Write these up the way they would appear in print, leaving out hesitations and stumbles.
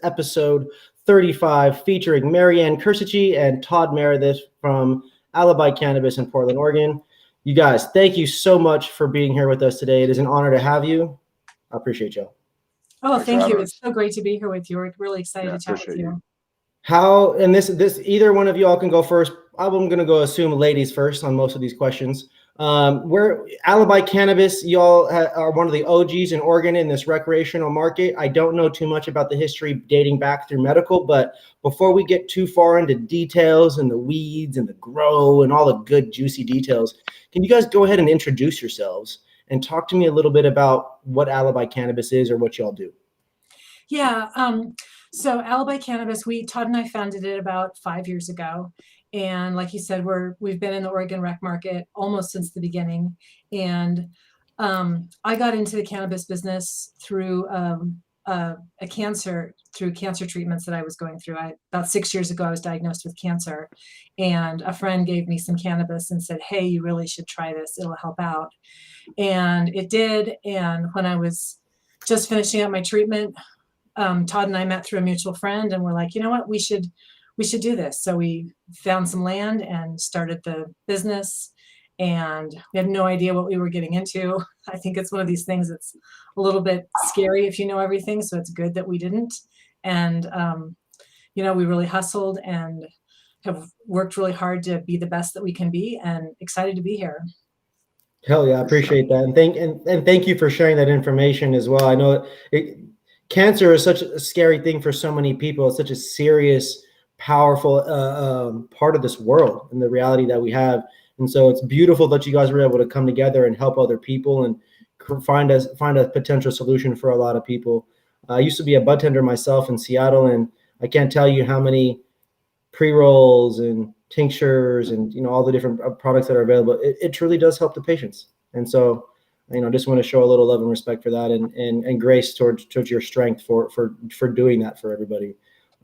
episode 35 featuring Marianne Cursetjee and Todd Meredith from Alibi Cannabis in Portland, Oregon. You guys, thank you so much for being here with us today. It is an honor to have you. I appreciate y'all. Oh, thank you. It's so great to be here with you. We're really excited to chat with you. How, and this either one of you all can go first. I'm going to go assume ladies first on most of these questions. We're Alibi Cannabis. Y'all are one of the OGs in Oregon in this recreational market. I don't know too much about the history dating back through medical, but before we get too far into details and the weeds and the grow and all the good juicy details, can you guys go ahead and introduce yourselves and talk to me a little bit about what Alibi Cannabis is or what y'all do? Yeah. So Alibi Cannabis, Todd and I founded it about 5 years ago. And like you said, we've been in the Oregon rec market almost since the beginning. And I got into the cannabis business through cancer treatments that I was going through. About 6 years ago, I was diagnosed with cancer, and a friend gave me some cannabis and said, "Hey, you really should try this. It'll help out." And it did. And when I was just finishing up my treatment, Todd and I met through a mutual friend, and we're like, you know what, we should do this. So we found some land and started the business, and we had no idea what we were getting into. I think it's one of these things that's a little bit scary if you know everything. So it's good that we didn't. And, we really hustled and have worked really hard to be the best that we can be, and excited to be here. Hell yeah, I appreciate that. And thank you for sharing that information as well. I know cancer is such a scary thing for so many people. It's such a serious, powerful part of this world and the reality that we have. And so it's beautiful that you guys were able to come together and help other people and find a potential solution for a lot of people. I used to be a bud tender myself in Seattle, and I can't tell you how many pre-rolls and tinctures and all the different products that are available. It truly does help the patients. And so just want to show a little love and respect for that, and grace towards your strength for doing that for everybody.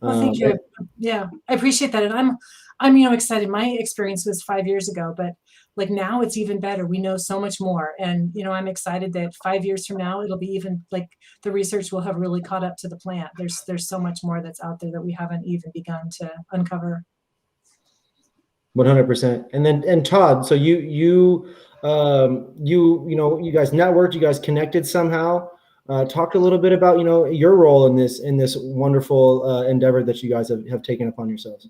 Well, thank you. Yeah, I appreciate that. And I'm excited. My experience was 5 years ago, but like now it's even better. We know so much more. And, I'm excited that 5 years from now, it'll be even like the research will have really caught up to the plant. There's so much more that's out there that we haven't even begun to uncover. 100%. And Todd, so you guys networked, you guys connected somehow. Talk a little bit about your role in this wonderful endeavor that you guys have taken upon yourselves.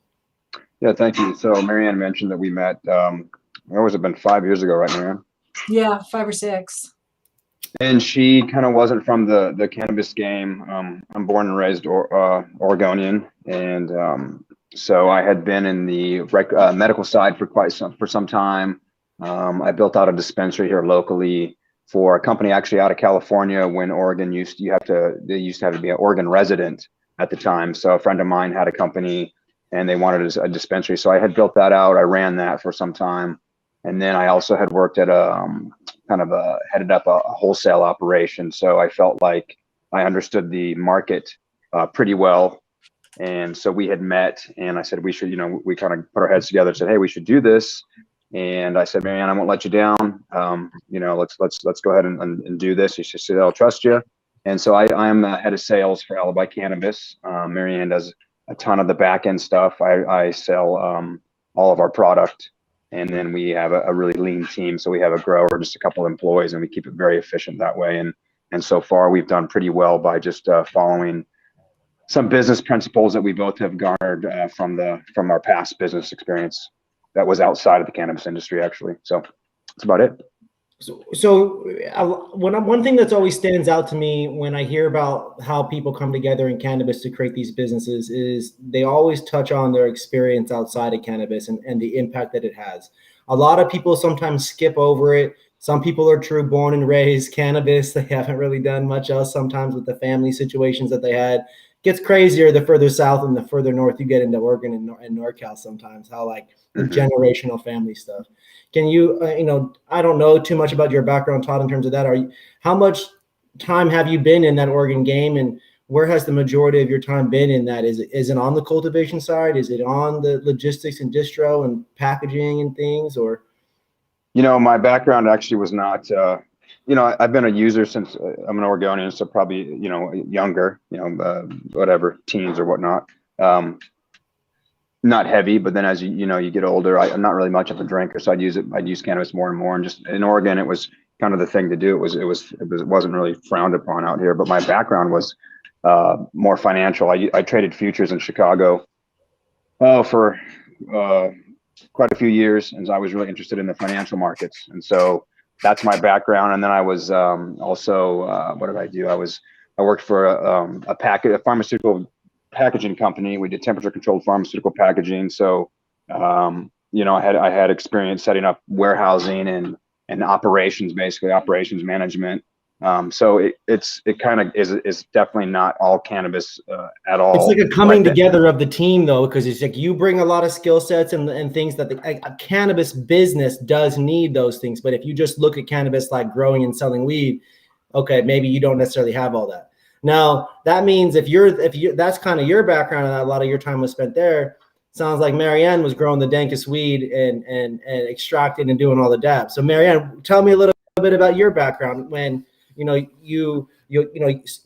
Yeah, thank you. So Marianne mentioned that we met. Where was it? Been 5 years ago, right, Marianne? Yeah, 5 or 6. And she kind of wasn't from the cannabis game. I'm born and raised Oregonian, and so I had been in the medical side for some time. I built out a dispensary here locally for a company actually out of California. When Oregon they used to have to be an Oregon resident at the time. So a friend of mine had a company, and they wanted a dispensary. So I had built that out. I ran that for some time, and then I also had worked at headed up a wholesale operation. So I felt like I understood the market pretty well. And so we had met, and I said we should, we kind of put our heads together and said, hey, we should do this. And I said, Marianne, I won't let you down. Let's go ahead and do this. She said, I'll trust you. And so I'm the head of sales for Alibi Cannabis. Marianne does a ton of the back end stuff. I sell all of our product, and then we have a really lean team. So we have a grower, just a couple of employees, and we keep it very efficient that way. And so far we've done pretty well by just following some business principles that we both have garnered from our past business experience that was outside of the cannabis industry, actually. So that's about it. So one thing that's always stands out to me when I hear about how people come together in cannabis to create these businesses is they always touch on their experience outside of cannabis and the impact that it has. A lot of people sometimes skip over it. Some people are true born and raised cannabis. They haven't really done much else sometimes with the family situations that they had. Gets crazier the further south and the further north you get into Oregon and NorCal sometimes, how like the generational family stuff. Can you, I don't know too much about your background, Todd, in terms of that. How much time have you been in that Oregon game, and where has the majority of your time been in that? Is it on the cultivation side? Is it on the logistics and distro and packaging and things, or? My background actually was not I've been a user since I'm an Oregonian, so probably, younger, whatever, teens or whatnot. Not heavy, but then as you get older, I'm not really much of a drinker, so I'd use cannabis more and more. And just in Oregon, it was kind of the thing to do. It wasn't really frowned upon out here. But my background was more financial. I traded futures in Chicago for quite a few years, and I was really interested in the financial markets. And so that's my background. And then I was also what did I do? I worked for a pharmaceutical packaging company. We did temperature controlled pharmaceutical packaging. So, I had experience setting up warehousing and operations, basically operations management. So it kind of is definitely not all cannabis at all. It's like a coming together of the team, though, because it's like you bring a lot of skill sets and things that a cannabis business does need those things. But if you just look at cannabis like growing and selling weed, okay, maybe you don't necessarily have all that. Now that means if you that's kind of your background and a lot of your time was spent there. Sounds like Marianne was growing the dankest weed and extracting and doing all the dabs. So Marianne, tell me a little bit about your background when you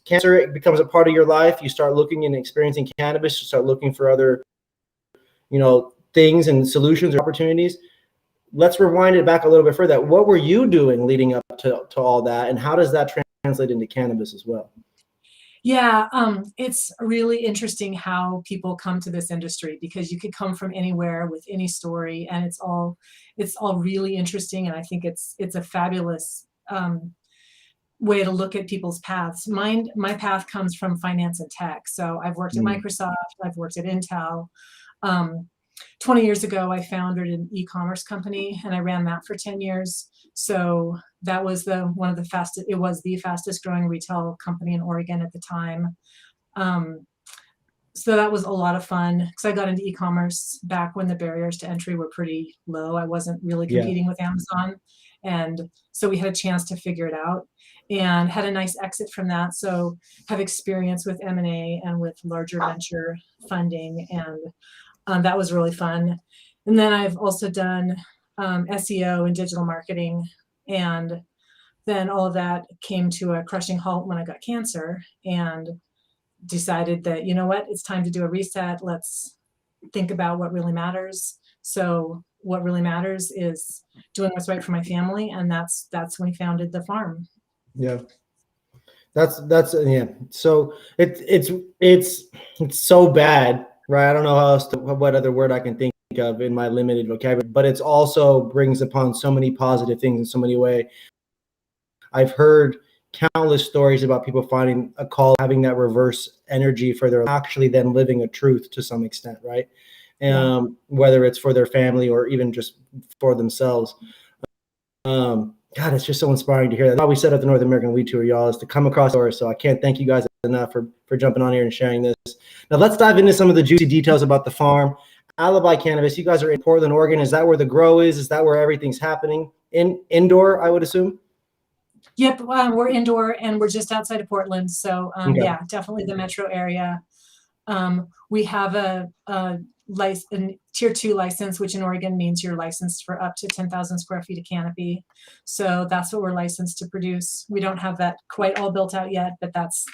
cancer becomes a part of your life. You start looking and experiencing cannabis. You start looking for other things and solutions or opportunities. Let's rewind it back a little bit further. What were you doing leading up to all that, and how does that translate into cannabis as well? Yeah, it's really interesting how people come to this industry, because you could come from anywhere with any story, and it's all really interesting. And I think it's a fabulous way to look at people's paths. My path comes from finance and tech. So I've worked at Microsoft, I've worked at Intel. 20 years ago, I founded an e-commerce company, and I ran that for 10 years. So that was it was the fastest growing retail company in Oregon at the time. So that was a lot of fun, because I got into e-commerce back when the barriers to entry were pretty low. I wasn't really competing with Amazon. And so we had a chance to figure it out and had a nice exit from that. So have experience with M&A and with larger venture funding. And that was really fun. And then I've also done SEO and digital marketing. And then all of that came to a crushing halt when I got cancer, and decided that, it's time to do a reset. Let's think about what really matters. So what really matters is doing what's right for my family. And that's when we founded the farm. Yeah. That's yeah. So it's so bad, right? I don't know what other word I can think of in my limited vocabulary, but it's also brings upon so many positive things in so many ways. I've heard countless stories about people finding a call, having that reverse energy for their actually then living a truth to some extent, right? Whether it's for their family or even just for themselves. God, it's just so inspiring to hear that. That's why we set up the North American Weed Tour, y'all, is to come across doors. So I can't thank you guys enough for jumping on here and sharing this. Now let's dive into some of the juicy details about the farm. Alibi Cannabis, you guys are in Portland, Oregon. Is that where the grow is? Is that where everything's happening? Indoor, I would assume? Yep, we're indoor, and we're just outside of Portland. So Okay. yeah, definitely the metro area. We have a tier 2 license, which in Oregon means you're licensed for up to 10,000 square feet of canopy. So that's what we're licensed to produce. We don't have that quite all built out yet, but that's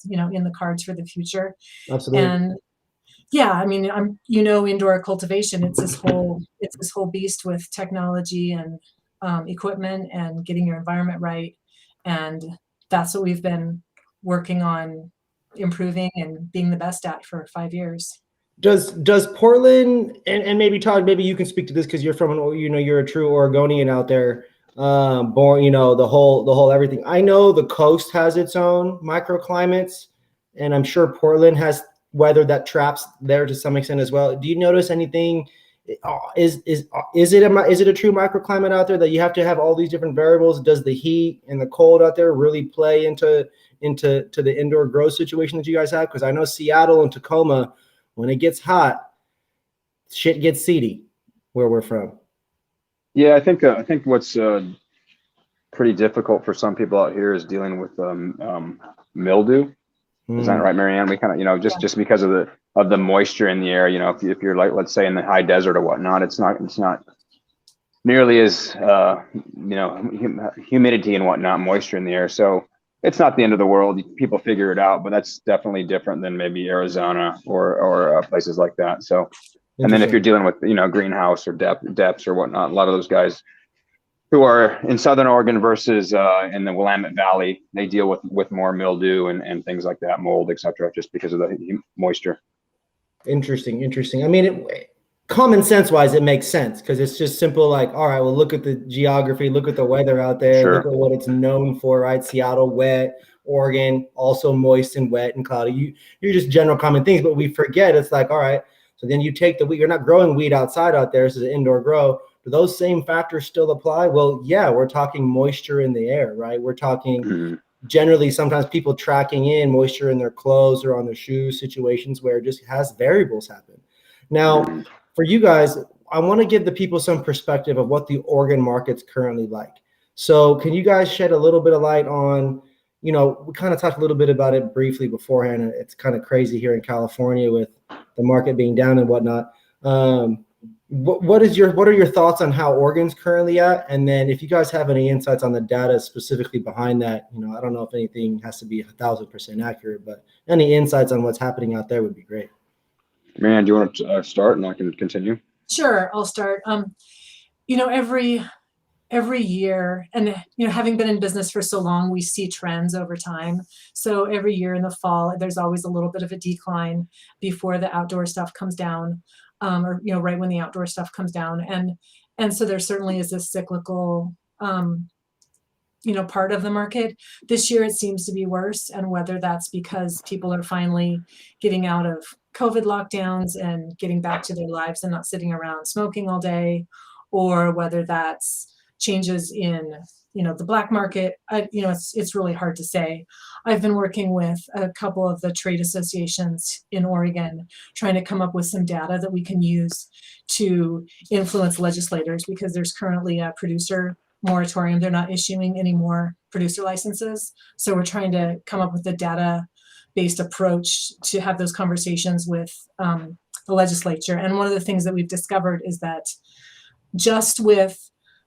in the cards for the future. Absolutely. And yeah, I mean, indoor cultivation, it's this whole beast with technology and equipment and getting your environment right. And that's what we've been working on improving and being the best at for 5 years. Does Portland, and maybe Todd, maybe you can speak to this because you're from you're a true Oregonian out there, born, the whole everything. I know the coast has its own microclimates, and I'm sure Portland has weather that traps there to some extent as well. Do you notice anything? Is it a true microclimate out there that you have to have all these different variables? Does the heat and the cold out there really play into the indoor grow situation that you guys have? Because I know Seattle and Tacoma, when it gets hot, shit gets seedy where we're from. Yeah, I think what's pretty difficult for some people out here is dealing with mildew. Is that right, Marianne? We kind of, just because of the moisture in the air, if you're like, let's say in the high desert or whatnot, it's not nearly as humidity and whatnot, moisture in the air. So it's not the end of the world. People figure it out, but that's definitely different than maybe Arizona or places like that. So, and then if you're dealing with greenhouse or depths or whatnot, a lot of those guys who are in Southern Oregon versus in the Willamette Valley, they deal with more mildew and things like that, mold, etc., just because of the moisture. Interesting. I mean, common sense wise, it makes sense because it's just simple. Like, all right, well, look at the geography, look at the weather out there, Sure. look at what it's known for, right? Seattle, wet. Oregon, also moist and wet and cloudy. You're just general common things, but we forget. It's like, all right, so then you take the weed. You're not growing weed outside out there. This is an indoor grow. Do those same factors still apply? Well, yeah, we're talking moisture in the air, right? We're talking generally sometimes people tracking in moisture in their clothes or on their shoes, situations where it just has variables happen. Now, for you guys, I want to give the people some perspective of what the Oregon market's currently like. So can you guys shed a little bit of light on, we kind of talked a little bit about it briefly beforehand. It's kind of crazy here in California with the market being down and whatnot. What are your thoughts on how Oregon's currently at? And then if you guys have any insights on the data specifically behind that, I don't know if anything has to be 1,000% accurate, but any insights on what's happening out there would be great. Marianne, do you want to start and I can continue? Sure, I'll start. Every year, and having been in business for so long, we see trends over time. So every year in the fall, there's always a little bit of a decline before the outdoor stuff comes down, or right when the outdoor stuff comes down, and so there certainly is this cyclical part of the market. This year it seems to be worse, and whether that's because people are finally getting out of COVID lockdowns and getting back to their lives and not sitting around smoking all day, or whether that's changes in the black market, it's really hard to say. I've been working with a couple of the trade associations in Oregon trying to come up with some data that we can use to influence legislators, because there's currently a producer moratorium. They're not issuing any more producer licenses. So we're trying to come up with a data-based approach to have those conversations with the legislature. And one of the things that we've discovered is that just with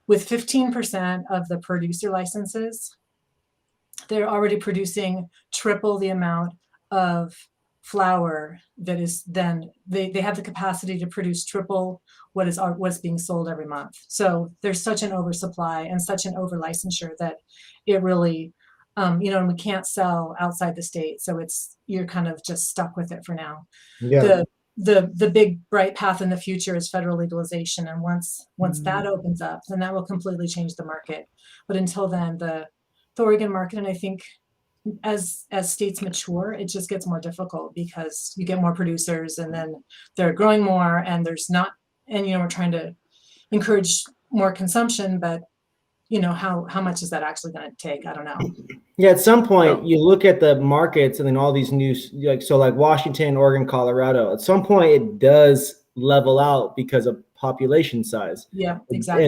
15% of the producer licenses, they're already producing triple the amount of flower that is then, they have the capacity to produce triple what's being sold every month. So there's such an oversupply and such an over licensure that it really, and we can't sell outside the state. So you're kind of just stuck with it for now. Yeah. The big bright path in the future is federal legalization, and once that opens up, then that will completely change the market. But until then, the Oregon market, and I think as states mature, it just gets more difficult because you get more producers, and then they're growing more, and we're trying to encourage more consumption, but how much is that actually going to take? I don't know. Yeah, at some point you look at the markets and then all these new, like Washington, Oregon, Colorado, at some point it does level out because of population size. Yeah, exactly.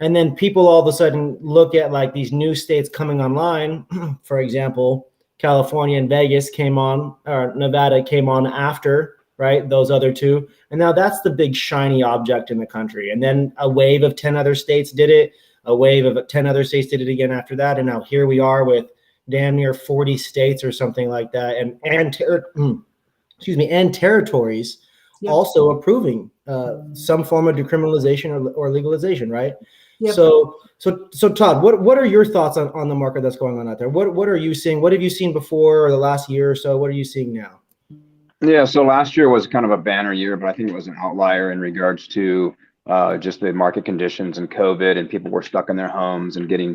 And then people all of a sudden look at like these new states coming online. For example, California and Vegas came on, or Nevada came on after, right? Those other two. And now that's the big shiny object in the country. And then a wave of 10 other states did it. A wave of 10 other states did it again after that. And now here we are with damn near 40 states or something like that. And territories also approving some form of decriminalization or legalization, right? Yep. So Todd, what are your thoughts on the market that's going on out there? What are you seeing? What have you seen before, or the last year or so? What are you seeing now? Yeah, so last year was kind of a banner year, but I think it was an outlier in regards to just the market conditions and COVID, and people were stuck in their homes and getting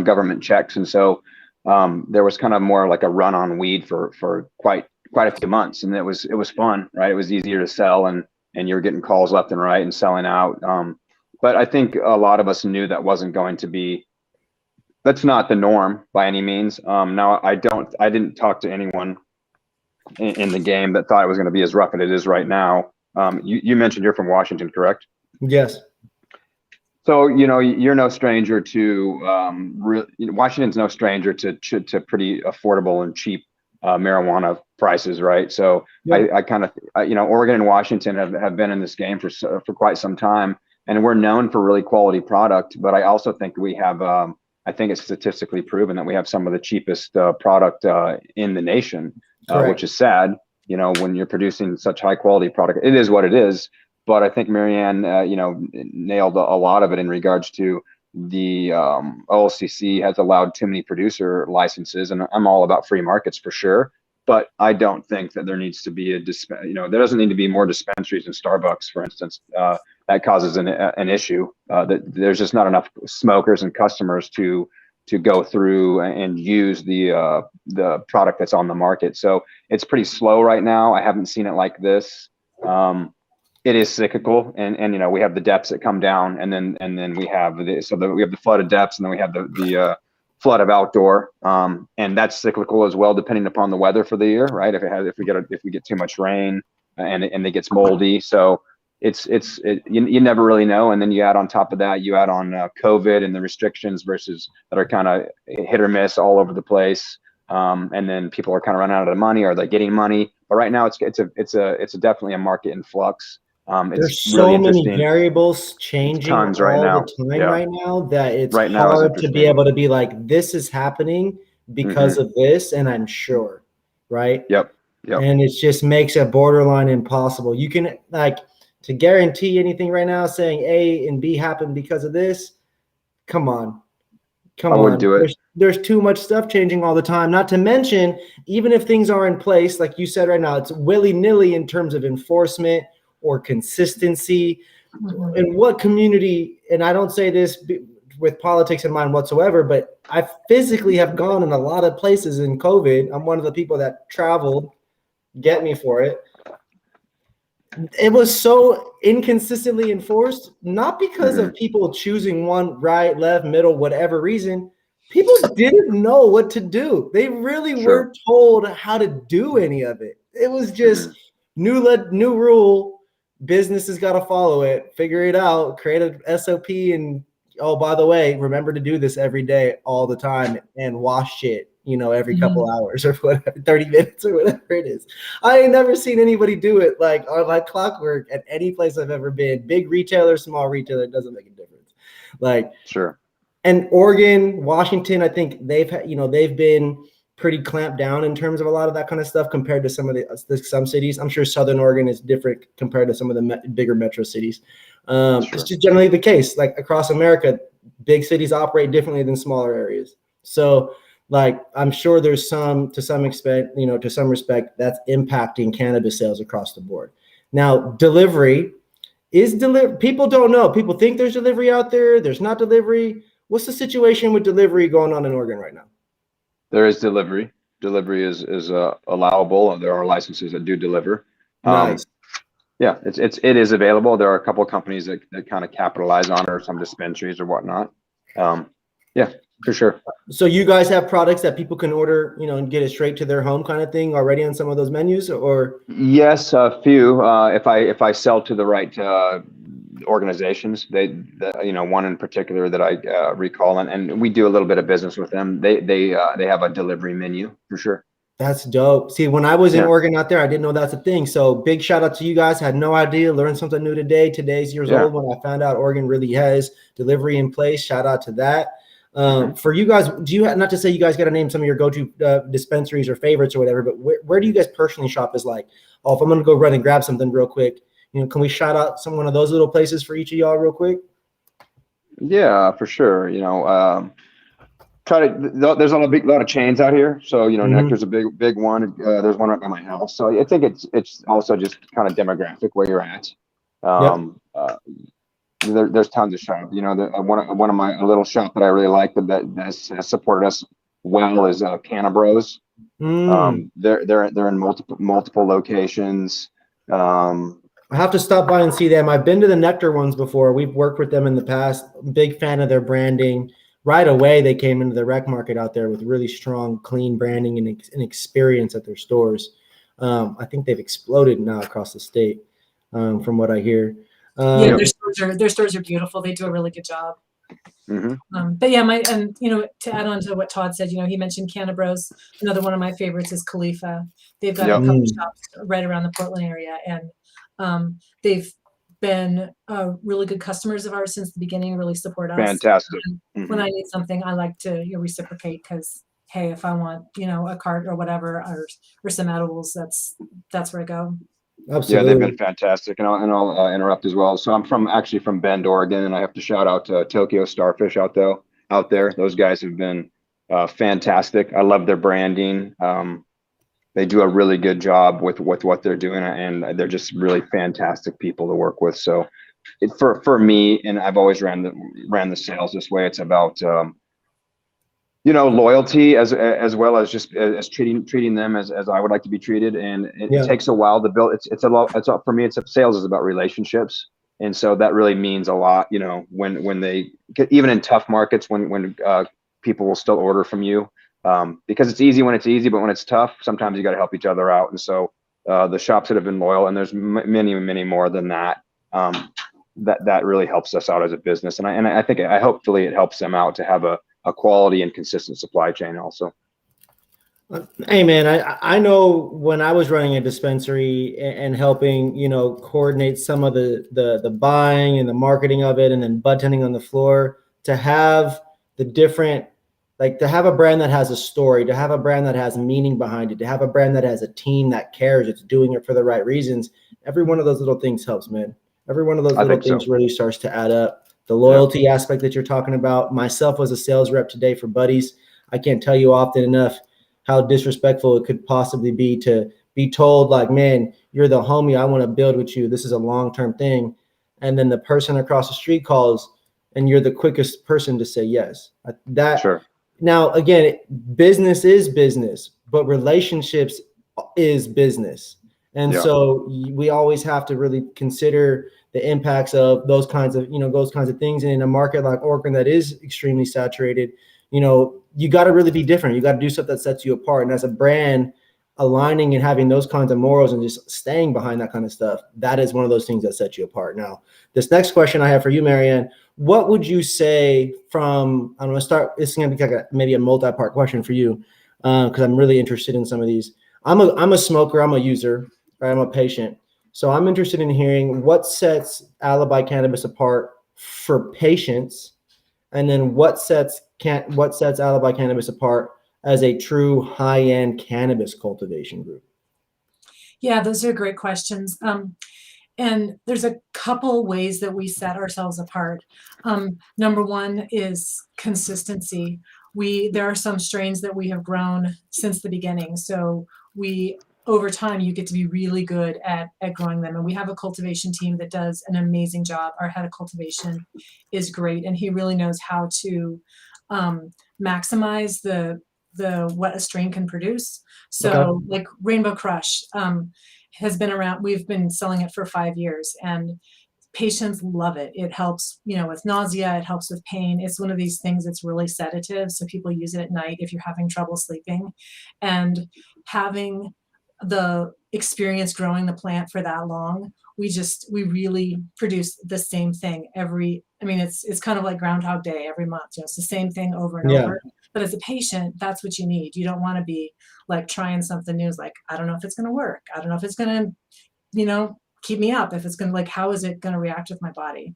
government checks, and so there was kind of more like a run on weed for quite a few months, and it was fun, right? It was easier to sell, and you were getting calls left and right and selling out. But I think a lot of us knew that wasn't going to be. That's not the norm by any means. Now I didn't talk to anyone in the game that thought it was going to be as rough as it is right now. You mentioned you're from Washington, correct? Yes. So you're no stranger to Washington's no stranger to pretty affordable and cheap marijuana prices, right? So I kind of Oregon and Washington have been in this game for quite some time, and we're known for really quality product. But I also think we have, I think it's statistically proven that we have some of the cheapest product in the nation, which is sad. You know, when you're producing such high quality product, it is what it is. But I think Marianne, you know, nailed a lot of it in regards to the OLCC has allowed too many producer licenses, and I'm all about free markets for sure. But I don't think that there needs to be there doesn't need to be more dispensaries in Starbucks, for instance. That causes an issue. That there's just not enough smokers and customers to go through and use the product that's on the market. So it's pretty slow right now. I haven't seen it like this. It is cyclical, and you know, we have the depths that come down, and then we have we have the flood of depths, and then we have the flood of outdoor, and that's cyclical as well, depending upon the weather for the year, right? If we get too much rain and it gets moldy, so you never really know. And then you add on top of that, you add on COVID and the restrictions that are kind of hit or miss all over the place, and then people are kind of running out of money, or they're getting money. But right now, it's definitely a market in flux. There's It's so really many interesting. variables changing all Tons right now. the time Yeah. right now that it's Right now is hard to be interesting. able to be like, this is happening because of this, and I'm sure, right? Yep. And it just makes it borderline impossible. You can, like, to guarantee anything right now saying A and B happened because of this. Come on. I wouldn't do it. There's too much stuff changing all the time. Not to mention, even if things are in place, like you said right now, it's willy-nilly in terms of enforcement or consistency. In what community, and I don't say this with politics in mind whatsoever, but I physically have gone in a lot of places in COVID. I'm one of the people that traveled, get me for it. It was so inconsistently enforced, not because of people choosing one, right, left, middle, whatever reason. People didn't know what to do. They really weren't told how to do any of it. It was just new rule. Business has got to follow it, figure it out, create a SOP, and oh, by the way, remember to do this every day, all the time, and wash it, you know, every couple hours or whatever, 30 minutes or whatever it is. I ain't never seen anybody do it like on like clockwork at any place I've ever been. Big retailer, small retailer, it doesn't make a difference. Like, and Oregon, Washington, I think they've been pretty clamped down in terms of a lot of that kind of stuff compared to some of some cities. I'm sure Southern Oregon is different compared to some of the bigger metro cities. It's just generally the case. Like across America, big cities operate differently than smaller areas. So, like, I'm sure there's to some respect, that's impacting cannabis sales across the board. Now, people don't know. People think there's delivery out there. There's not delivery. What's the situation with delivery going on in Oregon right now? There is delivery. Delivery is allowable, and there are licenses that do deliver. Nice. Yeah, it is available. There are a couple of companies that kind of capitalize on it, or some dispensaries or whatnot. Yeah, for sure. So you guys have products that people can order, and get it straight to their home kind of thing already on some of those menus, or? Yes, a few. If I sell to the right organizations, one in particular that I recall, and we do a little bit of business with them. They have a delivery menu for sure. That's dope. See, when I was in Oregon out there, I didn't know that's a thing. So big shout out to you guys. Had no idea. Learned something new today. Today's years old when I found out Oregon really has delivery in place. Shout out to that. For you guys, do you not to say you guys got to name some of your go-to dispensaries or favorites or whatever, but where do you guys personally shop? Is like, oh, if I'm going to go run and grab something real quick, can we shout out one of those little places for each of y'all real quick? Yeah, for sure. There's a lot of chains out here. So, Nectar's a big one. There's one right by my house. So I think it's also just kind of demographic where you're at. There's tons of shops. One of my little shop that I really like that has supported us well is Cannabros. They're in multiple locations. I have to stop by and see them. I've been to the Nectar ones before. We've worked with them in the past. Big fan of their branding. Right away, they came into the rec market out there with really strong, clean branding and experience at their stores. I think they've exploded now across the state, from what I hear. Their stores are beautiful. They do a really good job. But yeah, to add on to what Todd said, he mentioned Cannabros. Another one of my favorites is Khalifa. They've got a couple shops right around the Portland area, and they've been really good customers of ours since the beginning, really support us. Fantastic. And when I need something, I like to reciprocate, because hey, if I want, a cart or whatever, or some edibles, that's where I go. Absolutely. Yeah, they've been fantastic, and I'll interrupt as well. So I'm actually from Bend, Oregon, and I have to shout out to Tokyo Starfish out there. Those guys have been fantastic. I love their branding. They do a really good job with what they're doing, and they're just really fantastic people to work with. So for me, and I've always ran the sales this way, it's about loyalty as well as just as treating them as I would like to be treated. And it takes a while to build. For me, sales is about relationships. And so that really means a lot, when they get, even in tough markets, when people will still order from you, because it's easy when it's easy, but when it's tough, sometimes you got to help each other out. And so the shops that have been loyal, and there's many more than that, that really helps us out as a business. And I think hopefully it helps them out to have a quality and consistent supply chain also. Hey man, I know when I was running a dispensary and helping, coordinate some of the buying and the marketing of it, and then budtending on the floor, to have the different, to have a brand that has a story, to have a brand that has meaning behind it, to have a brand that has a team that cares, it's doing it for the right reasons. Every one of those little things helps, man. Every one of those little things really starts to add up. The loyalty aspect that you're talking about. Myself was a sales rep today for Buddies. I can't tell you often enough how disrespectful it could possibly be to be told, like, man, you're the homie, I want to build with you, this is a long-term thing. And then the person across the street calls and you're the quickest person to say yes. Now, again, business is business, but relationships is business. And so we always have to really consider the impacts of those kinds of things. And in a market like Oregon that is extremely saturated, you got to really be different. You got to do stuff that sets you apart. And as a brand, aligning and having those kinds of morals and just staying behind that kind of stuff, that is one of those things that sets you apart. Now, this next question I have for you, Marianne, what would you say from, I'm going to start, it's going to be like maybe a multi-part question for you, because I'm really interested in some of these. I'm a smoker, I'm a user, right? I'm a patient. So I'm interested in hearing what sets Alibi Cannabis apart for patients, and then what sets Alibi Cannabis apart as a true high-end cannabis cultivation group? Yeah, those are great questions. And there's a couple ways that we set ourselves apart. Number one is consistency. There are some strains that we have grown since the beginning. So over time, you get to be really good at growing them. And we have a cultivation team that does an amazing job. Our head of cultivation is great, and he really knows how to maximize what a strain can produce. So like Rainbow Crush has been around. We've been selling it for 5 years, and patients love it. It helps, with nausea. It helps with pain. It's one of these things that's really sedative. So people use it at night if you're having trouble sleeping. And having the experience growing the plant for that long, we really produce the same thing it's kind of like Groundhog Day every month. It's the same thing over and over. But as a patient, that's what you need. You don't want to be like trying something new. It's like, I don't know if it's going to work. I don't know if it's going to, keep me up. If it's going to, how is it going to react with my body?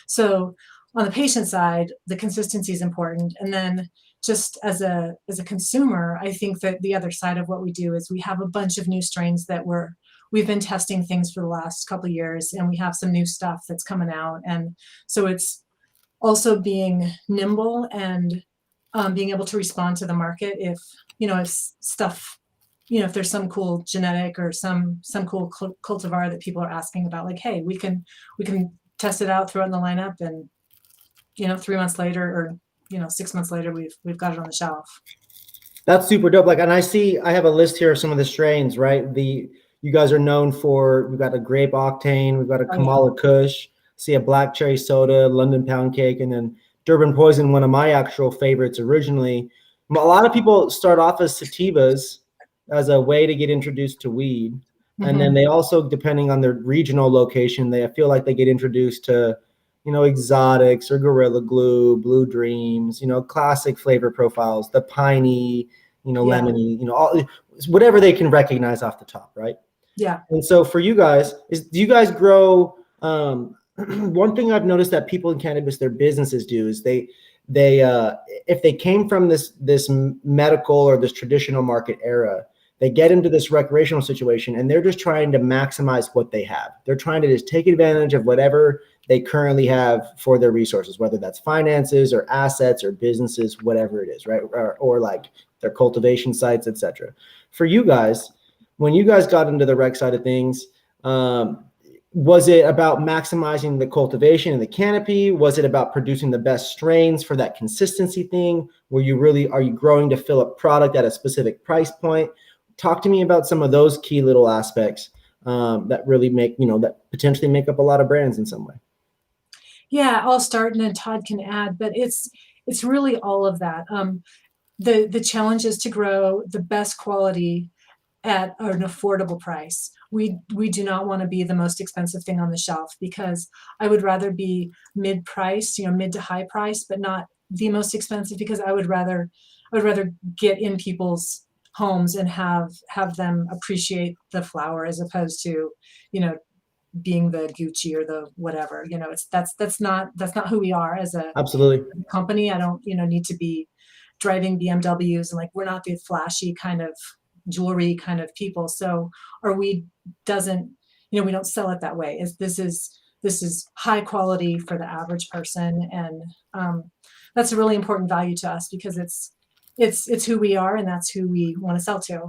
So on the patient side, the consistency is important. And then just as a consumer, I think that the other side of what we do is we have a bunch of new strains that we've been testing things for the last couple of years, and we have some new stuff that's coming out. And so it's also being nimble and being able to respond to the market if stuff, if there's some cool genetic or some cool cultivar that people are asking about, like, hey, we can test it out, throw it in the lineup, and 3 months later, or 6 months later, we've got it on the shelf. That's super dope. I have a list here of some of the strains, right? You guys are known for, we've got a Grape Octane, we've got a Kamala Kush, see a Black Cherry Soda, London Pound Cake, and then Durban Poison, one of my actual favorites originally. A lot of people start off as sativas as a way to get introduced to weed. Mm-hmm. And then they also, depending on their regional location, I feel like they get introduced to, exotics or Gorilla Glue, Blue Dreams, classic flavor profiles, the piney, lemony, whatever they can recognize off the top, right? Yeah. And so for you guys, do you guys grow One thing I've noticed that people in cannabis, their businesses do is they if they came from this medical or this traditional market era, they get into this recreational situation and they're just trying to maximize what they have. They're trying to just take advantage of whatever they currently have for their resources, whether that's finances or assets or businesses, whatever it is, right? Or like their cultivation sites, etc. For you guys, when you guys got into the rec side of things, was it about maximizing the cultivation and the canopy? Was it about producing the best strains for that consistency thing? Are you growing to fill up product at a specific price point? Talk to me about some of those key little aspects that really make, that potentially make up a lot of brands in some way. Yeah, I'll start and then Todd can add, but it's really all of that. The challenge is to grow the best quality at an affordable price. We do not want to be the most expensive thing on the shelf, because I would rather be mid-price, mid to high price, but not the most expensive, because I would rather get in people's homes and have them appreciate the flower, as opposed to, being the Gucci or the whatever. That's not who we are as a Absolutely. company. I don't need to be driving BMWs, and we're not the flashy kind of jewelry kind of people. So our weed doesn't, we don't sell it that way. This is high quality for the average person, and that's a really important value to us, because it's who we are, and that's who we want to sell to.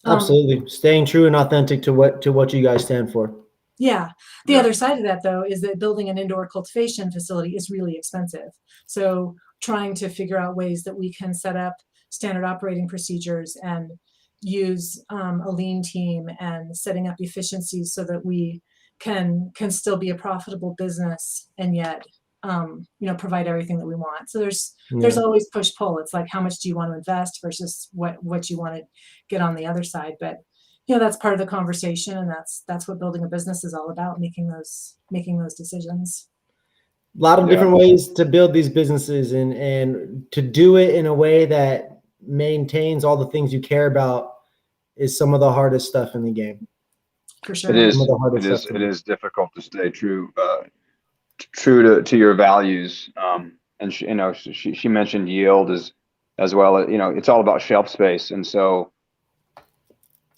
Absolutely, staying true and authentic to what you guys stand for. Yeah. The other side of that, though, is that building an indoor cultivation facility is really expensive. So trying to figure out ways that we can set up standard operating procedures and use a lean team, and setting up efficiencies so that we can still be a profitable business and yet provide everything that we want. So there's always push pull. It's like, how much do you want to invest versus what you want to get on the other side. But that's part of the conversation, and that's what building a business is all about, making those decisions. A lot of different ways to build these businesses, and to do it in a way that maintains all the things you care about is some of the hardest stuff in the game. For sure. It is difficult to stay true to your values. And she mentioned yield as well. It's all about shelf space. And so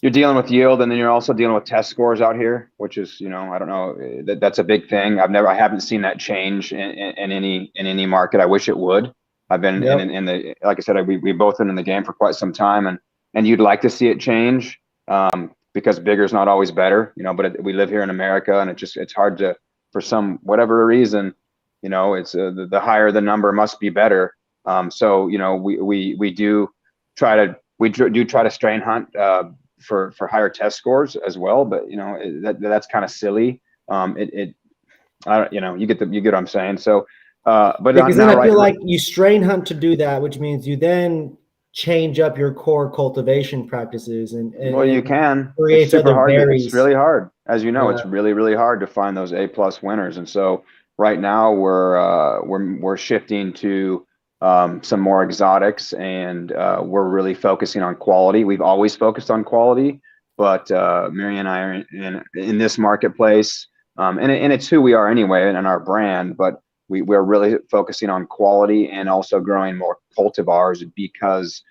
you're dealing with yield, and then you're also dealing with test scores out here, which is, I don't know, that's a big thing. I haven't seen that change in any market. I wish it would. I've been in the, like I said, we both been in the game for quite some time, and you'd like to see it change, because bigger is not always better, but we live here in America, and it's hard to, for some, whatever reason, it's the higher the number must be better. So, we do try to strain hunt, for higher test scores as well, but that's kind of silly. I don't, you get what I'm saying. So, but because then I feel like you strain hunt to do that, which means you then change up your core cultivation practices, and well, you can. It's super hard. It's really hard, as you know. It's really, really hard to find those A+ winners, and so right now we're shifting to some more exotics, and we're really focusing on quality. We've always focused on quality, but Marianne and I are in this marketplace, and it's who we are anyway, and our brand. But we're really focusing on quality, and also growing more cultivars, because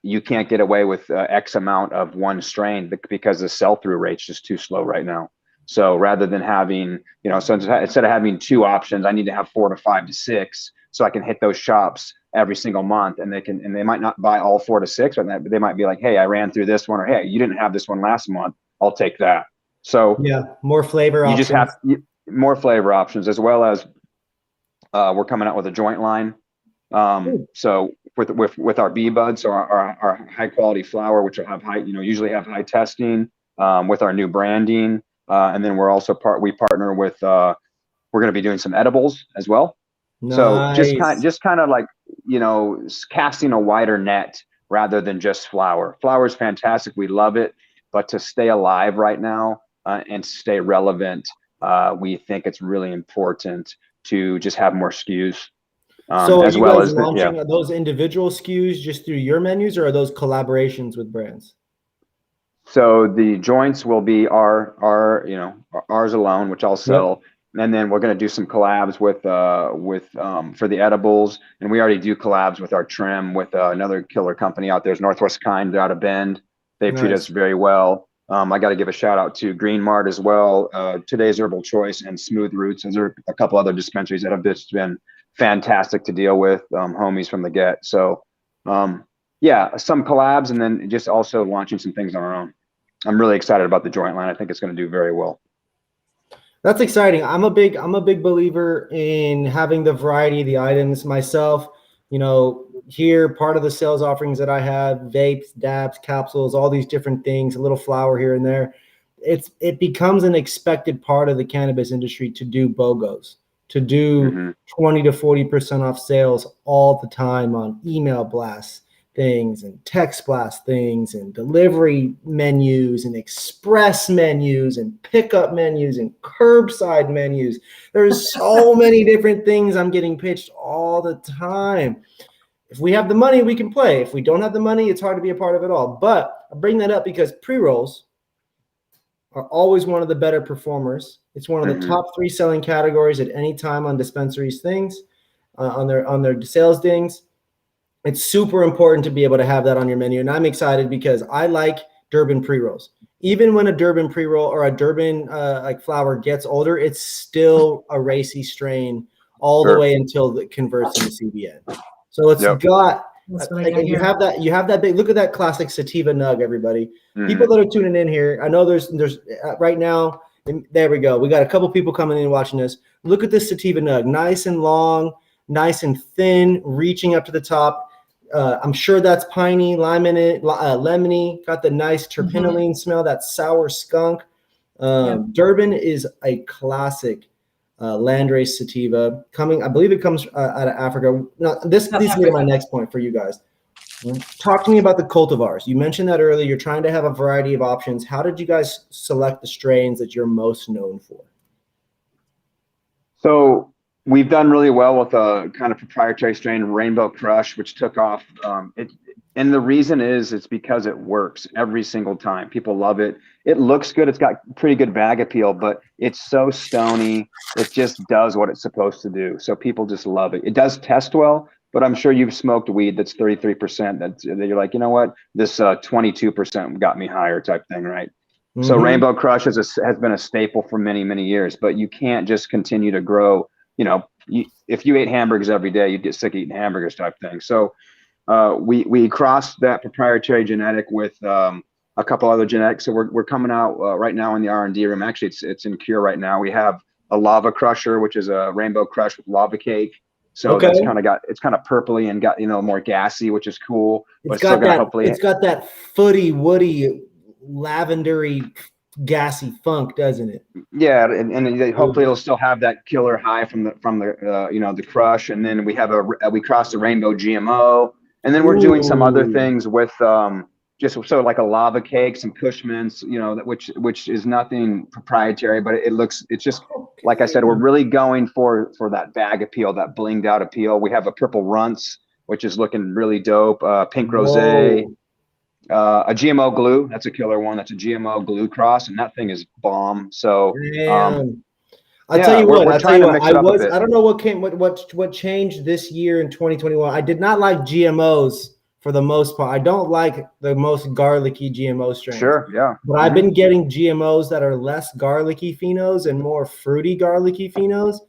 you can't get away with X amount of one strain, because the sell-through rate's just too slow right now. So rather than having, so instead of having 2 options, I need to have 4 to 5 to 6, so I can hit those shops every single month, and they might not buy all 4 to 6, but they might be like, hey, I ran through this one, or hey, you didn't have this one last month, I'll take that. So more flavor options. You just have more flavor options, as well as we're coming out with a joint line. So with our bee buds, or our high quality flower, which will have usually have high testing, with our new branding. And then we're also we partner with, we're going to be doing some edibles as well. Nice. So just kind of like, casting a wider net rather than just flower. Flower is fantastic. We love it. But to stay alive right now, and stay relevant, we think it's really important to just have more SKUs. So as well as launching those individual SKUs just through your menus, or are those collaborations with brands? So the joints will be ours alone, which I'll sell. And then we're going to do some collabs with for the edibles. And we already do collabs with our trim with another killer company out there. It's Northwest Kind. They're out of Bend. They treat us very well. I got to give a shout out to Green Mart as well. Today's Herbal Choice and Smooth Roots. Those are a couple other dispensaries that have just been fantastic to deal with, homies from the get. So, yeah, some collabs and then just also launching some things on our own. I'm really excited about the joint line. I think it's going to do very well. That's exciting. I'm a big believer in having the variety of the items myself. You know, here, part of the sales offerings that I have, vapes, dabs, capsules, all these different things, a little flower here and there. It becomes an expected part of the cannabis industry to do BOGOs, to do 20 to 40% off sales all the time on email blasts things and text blast things and delivery menus and express menus and pickup menus and curbside menus. There's so many different things I'm getting pitched all the time. If we have the money, we can play. If we don't have the money, it's hard to be a part of it all. But I bring that up because pre-rolls are always one of the better performers. It's one of the top 3 selling categories at any time on dispensaries things, on their sales dings. It's super important to be able to have that on your menu. And I'm excited because I like Durban pre-rolls. Even when a Durban pre-roll or a Durban like flower gets older, it's still a racy strain all the way until it converts into CBN. So it's got, you have that big, look at that classic sativa nug, everybody. People that are tuning in here, I know there's right now, there we go. We got a couple people coming in and watching this. Look at this sativa nug, nice and long, nice and thin, reaching up to the top. I'm sure that's piney, lime in it, lemony, got the nice terpenoline smell, that sour skunk. Durban is a classic landrace sativa coming. I believe it comes out of Africa. Now, this leads me to my next point for you guys. Talk to me about the cultivars. You mentioned that earlier. You're trying to have a variety of options. How did you guys select the strains that you're most known for? So we've done really well with a kind of proprietary strain, Rainbow Crush, which took off. And the reason is it's because it works every single time. People love it. It looks good. It's got pretty good bag appeal, but it's so stony. It just does what it's supposed to do. So people just love it. It does test well, but I'm sure you've smoked weed that's 33%. That you're like, you know what? This 22% got me higher type thing, right? So Rainbow Crush has been a staple for many, many years, but you can't just continue to grow. You know, if you ate hamburgers every day, you'd get sick of eating hamburgers type thing. So we crossed that proprietary genetic with a couple other genetics. So we're coming out right now in the R&D room. Actually, it's in cure right now. We have a Lava Crusher, which is a Rainbow Crush with lava cake. So that's kind of purpley and got, more gassy, which is cool. It's got that footy, woody, lavendery, gassy funk, doesn't it? Yeah, and hopefully it'll still have that killer high from the the crush. And then we have we crossed the Rainbow GMO, and then we're doing some other things with just so like a lava cake, some Kush mints, which is nothing proprietary, but it's just like I said, we're really going for that bag appeal, that blinged out appeal. We have a purple runts, which is looking really dope. Pink rosé. A GMO glue, that's a killer one. That's a GMO glue cross, and that thing is bomb. So I tell you what, I don't know what changed this year in 2021. I did not like GMOs for the most part. I don't like the most garlicky GMO strains. Sure, yeah. But I've been getting GMOs that are less garlicky phenos and more fruity garlicky phenos,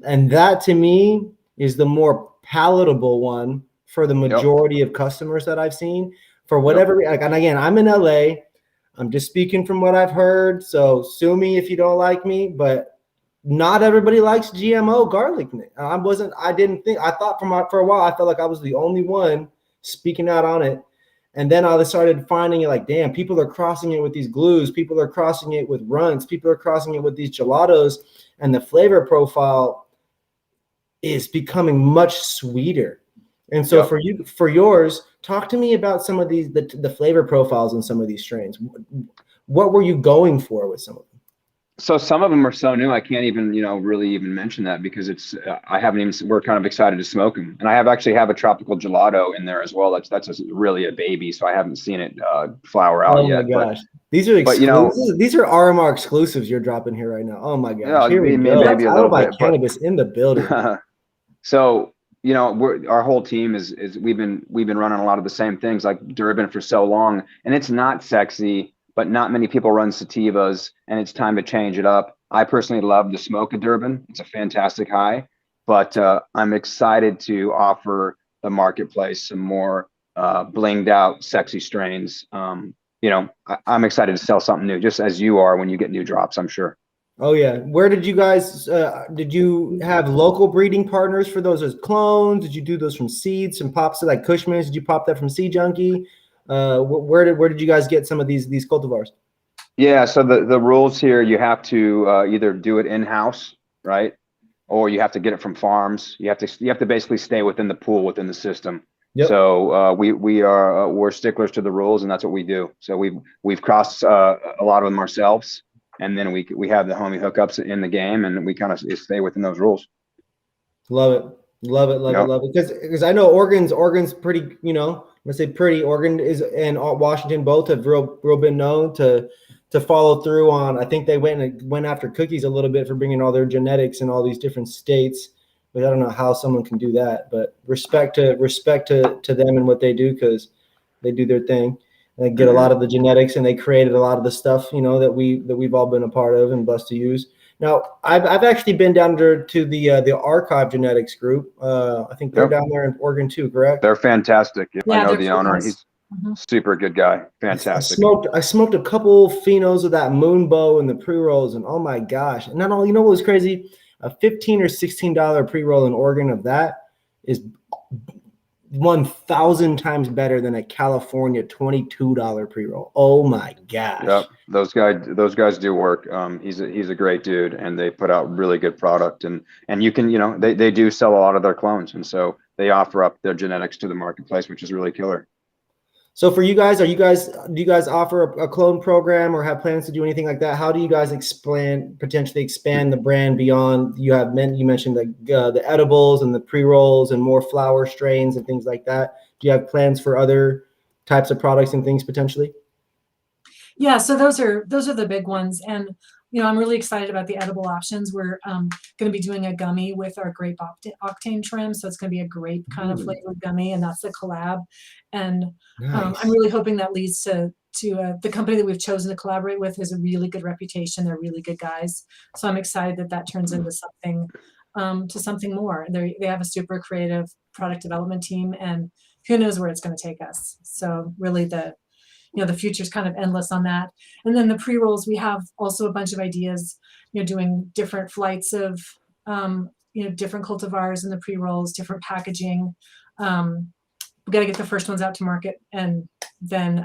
and that to me is the more palatable one for the majority of customers that I've seen. For whatever, and again, I'm in LA. I'm just speaking from what I've heard. So sue me if you don't like me, but not everybody likes GMO garlic. I thought for a while, I felt like I was the only one speaking out on it. And then I started finding it like, damn, people are crossing it with these glues. People are crossing it with runts. People are crossing it with these gelatos. And the flavor profile is becoming much sweeter. And so for yours, talk to me about some of these, the flavor profiles in some of these strains. What were you going for with some of them? So some of them are so new, I can't even, really even mention that because I haven't even, we're kind of excited to smoke them. And I actually have a tropical gelato in there as well. That's really a baby. So I haven't seen it flower out Oh my yet. gosh. These are but, exclusives. These are RMR exclusives you're dropping here right now. Oh my gosh. Here we go. maybe a little Alibi bit, Cannabis in the building. so, our whole team is we've been running a lot of the same things like Durban for so long, and it's not sexy, but not many people run sativas, and it's time to change it up. I personally love the smoke of Durban. It's a fantastic high, but I'm excited to offer the marketplace some more blinged out, sexy strains. I'm excited to sell something new, just as you are when you get new drops, I'm sure. Oh yeah. Where did you guys did you have local breeding partners for those as clones? Did you do those from seeds, some pops like Cushman's? Did you pop that from Seed Junkie? Where did you guys get some of these cultivars? Yeah, so the rules here, you have to either do it in-house, right? Or you have to get it from farms. You have to basically stay within the pool, within the system. Yep. So we're sticklers to the rules, and that's what we do. So we've crossed a lot of them ourselves, and then we have the homie hookups in the game, and we kind of stay within those rules. Love it. Love it. Love it. Love it. Because I know Oregon's pretty, let's say pretty. Oregon and Washington both have real been known to follow through on. I think they went after cookies a little bit for bringing all their genetics in all these different states. But I don't know how someone can do that. But respect to them and what they do, because they do their thing. And they get a lot of the genetics, and they created a lot of the stuff, that we've all been a part of and blessed to use. Now, I've actually been down to the Archive Genetics group. I think they're down there in Oregon too, correct? They're fantastic. Yeah, I know the owner. Nice. He's super good guy. Fantastic. I smoked a couple phenos of that Moonbow and the pre-rolls, and oh my gosh! And not only, what was crazy? A $15 or $16 pre-roll in Oregon of that is 1,000 times better than a California $22 pre-roll. Oh my gosh! Yep, those guys do work. He's a great dude, and they put out really good product. And you can, they do sell a lot of their clones, and so they offer up their genetics to the marketplace, which is really killer. So for you guys, do you guys offer a clone program or have plans to do anything like that? How do you guys potentially expand the brand beyond? You mentioned the edibles and the pre-rolls and more flower strains and things like that. Do you have plans for other types of products and things potentially? Yeah, so those are the big ones, and I'm really excited about the edible options. We're going to be doing a gummy with our Grape Octane trim, so it's going to be a grape kind of flavored gummy, and that's the collab. And Nice. I'm really hoping that leads to the company that we've chosen to collaborate with has a really good reputation. They're really good guys, so I'm excited that turns into something more. They have a super creative product development team, and who knows where it's going to take us. So really the future's kind of endless on that. And then the pre-rolls, we have also a bunch of ideas, doing different flights of, different cultivars in the pre-rolls, different packaging. We got to get the first ones out to market, and then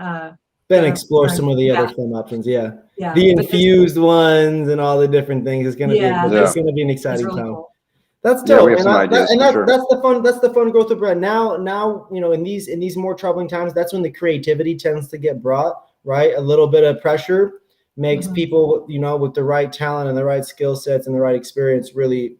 explore some of the other fun options. Yeah. Yeah. The infused ones and all the different things. It's going to be an exciting really time. Cool. That's dope. Yeah, we have some ideas for sure. That's the fun growth of brand. Now, in these more troubling times, that's when the creativity tends to get brought, right? A little bit of pressure makes people, with the right talent and the right skill sets and the right experience, really,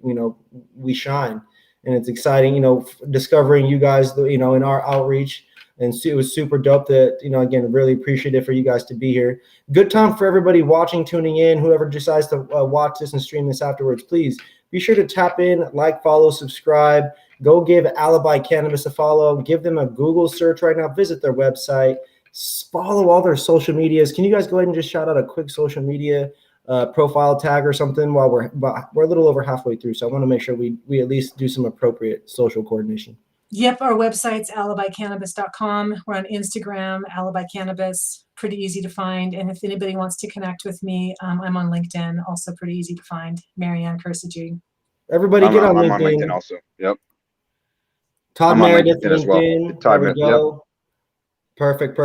we shine. And it's exciting, discovering you guys, in our outreach. And it was super dope that, again, really appreciative for you guys to be here. Good time for everybody watching, tuning in, whoever decides to watch this and stream this afterwards, please be sure to tap in, like, follow, subscribe. Go give Alibi Cannabis a follow. Give them a Google search right now. Visit their website. Follow all their social medias. Can you guys go ahead and just shout out a quick social media profile tag or something while we're a little over halfway through. So I want to make sure we at least do some appropriate social coordination. Yep, our website's alibicannabis.com. We're on Instagram, Alibi Cannabis, pretty easy to find. And if anybody wants to connect with me, I'm on LinkedIn, also pretty easy to find, Marianne Cursetjee. Everybody get on LinkedIn. I'm on LinkedIn also. Yep. Todd Meredith, LinkedIn as well. Todd, there we go. Yep. Perfect.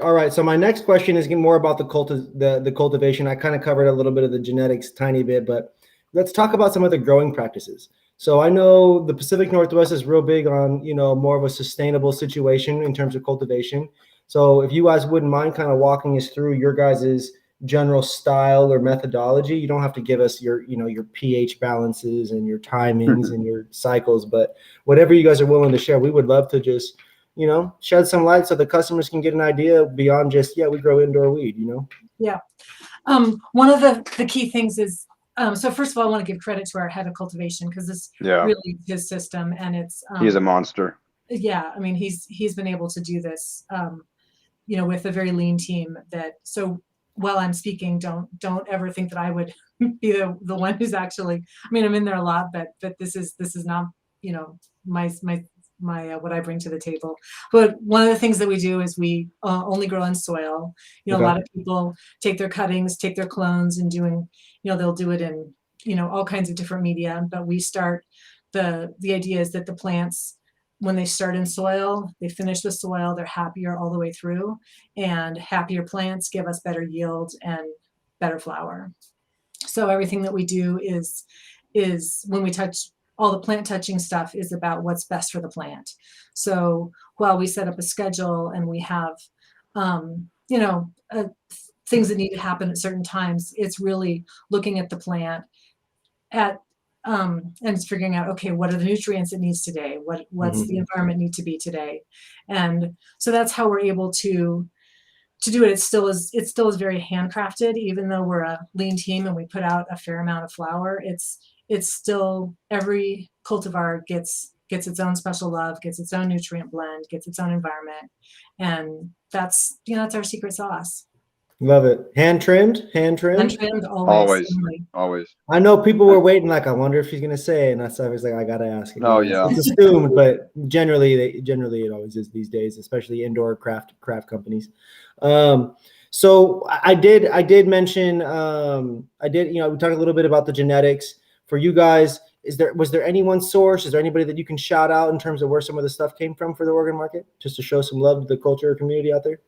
All right, so my next question is more about the cultivation. I kind of covered a little bit of the genetics, tiny bit, but let's talk about some of the growing practices. So I know the Pacific Northwest is real big on, more of a sustainable situation in terms of cultivation. So if you guys wouldn't mind kind of walking us through your guys's, general style or methodology. You don't have to give us your, your pH balances and your timings and your cycles, but whatever you guys are willing to share, we would love to just, shed some light so the customers can get an idea beyond just, we grow indoor weed, Yeah. One of the key things is, so first of all, I want to give credit to our head of cultivation, because this really is his system, and it's he's a monster. Yeah, I mean, he's been able to do this, with a very lean team. That, so while I'm speaking, don't ever think that I would be the one who's actually. I mean, I'm in there a lot, but this is not, my what I bring to the table. But one of the things that we do is we only grow in soil. A lot of people take their cuttings, take their clones, and they'll do it in all kinds of different media. But we start the idea is that the plants, when they start in soil, they finish with soil, they're happier all the way through, and happier plants give us better yield and better flower. So everything that we do is when we touch, all the plant touching stuff is about what's best for the plant. So while we set up a schedule and we have, things that need to happen at certain times, it's really looking at the plant and it's figuring out, okay, what are the nutrients it needs today? What's the environment need to be today? And so that's how we're able to do it. It still is very handcrafted, even though we're a lean team and we put out a fair amount of flower. It's still, every cultivar gets its own special love, gets its own nutrient blend, gets its own environment. And that's our secret sauce. Love it. Hand trimmed, always. I know people were waiting, like, I wonder if he's gonna say it, and I was like, I gotta ask it. Oh yeah, it's assumed, but generally it always is these days, especially indoor craft companies. So I did mention, we talked a little bit about the genetics for you guys. Was there any one source? Is there anybody that you can shout out in terms of where some of the stuff came from for the Oregon market, just to show some love to the culture community out there?